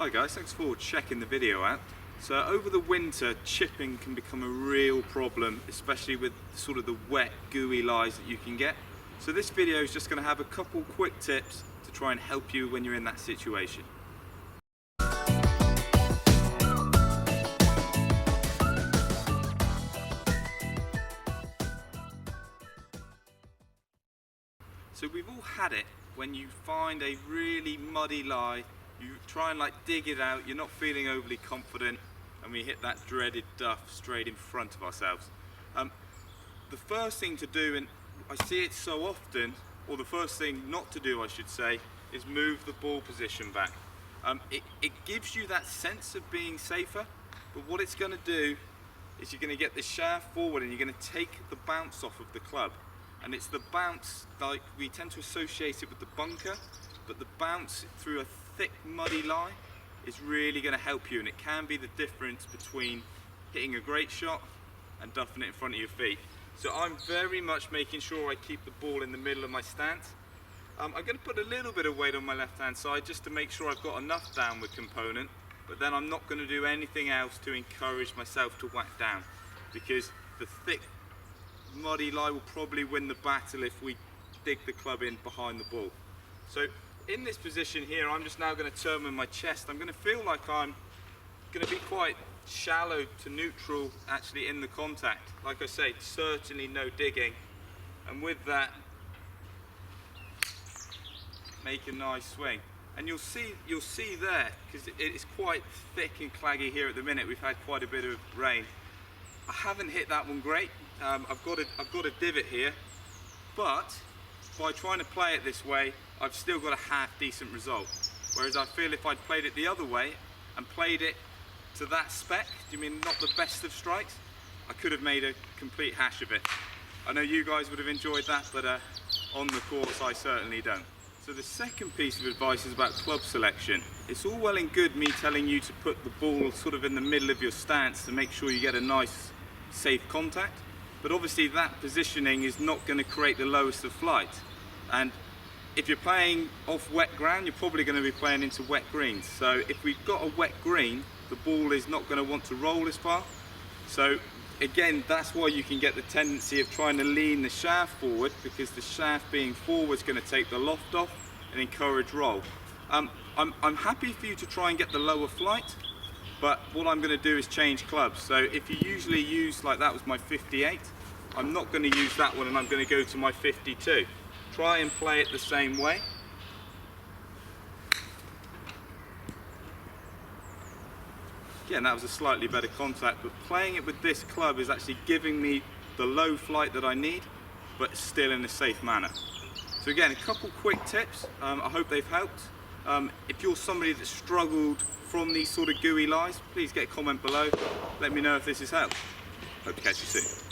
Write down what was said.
Hi guys, thanks for checking the video out. So over the winter, chipping can become a real problem, especially with sort of the wet, gooey lies that you can get. So this video is just going to have a couple quick tips to try and help you when you're in that situation. So we've all had it when you find a really muddy lie, you try and dig it out, you're not feeling overly confident, and we hit that dreaded duff straight in front of ourselves. The first thing to do, and I see it so often, or the first thing not to do I should say, is move the ball position back. It gives you that sense of being safer, but what it's going to do is you're going to get the shaft forward and you're going to take the bounce off of the club. And it's the bounce, like we tend to associate it with the bunker, but the bounce through a thick muddy lie is really going to help you, and it can be the difference between hitting a great shot and duffing it in front of your feet. So I'm very much making sure I keep the ball in the middle of my stance. I'm going to put a little bit of weight on my left hand side just to make sure I've got enough downward component, but then I'm not going to do anything else to encourage myself to whack down, because the thick muddy lie will probably win the battle if we dig the club in behind the ball. So in this position here, I'm just now going to turn with my chest. I'm going to feel like I'm going to be quite shallow to neutral actually in the contact. Like I say, certainly no digging, and with that make a nice swing. And you'll see there, because it's quite thick and claggy here at the minute, we've had quite a bit of rain. I haven't hit that one great. I've got a divot here, but by trying to play it this way, I've still got a half decent result. Whereas I feel if I'd played it the other way and played it to that spec, do you mean not the best of strikes, I could have made a complete hash of it. I know you guys would have enjoyed that, but on the course I certainly don't. So the second piece of advice is about club selection. It's all well and good me telling you to put the ball sort of in the middle of your stance to make sure you get a nice safe contact, but obviously that positioning is not going to create the lowest of flight. And if you're playing off wet ground, you're probably going to be playing into wet greens. So if we've got a wet green, the ball is not going to want to roll as far. So again, that's why you can get the tendency of trying to lean the shaft forward, because the shaft being forward is going to take the loft off and encourage roll. I'm happy for you to try and get the lower flight, but what I'm going to do is change clubs. So if you usually use, like that was my 58, I'm not going to use that one and I'm going to go to my 52. Try and play it the same way. Again, that was a slightly better contact, but playing it with this club is actually giving me the low flight that I need, but still in a safe manner. So again, a couple quick tips. I hope they've helped. If you're somebody that struggled from these sort of gooey lies, please get a comment below. Let me know if this has helped. Hope to catch you soon.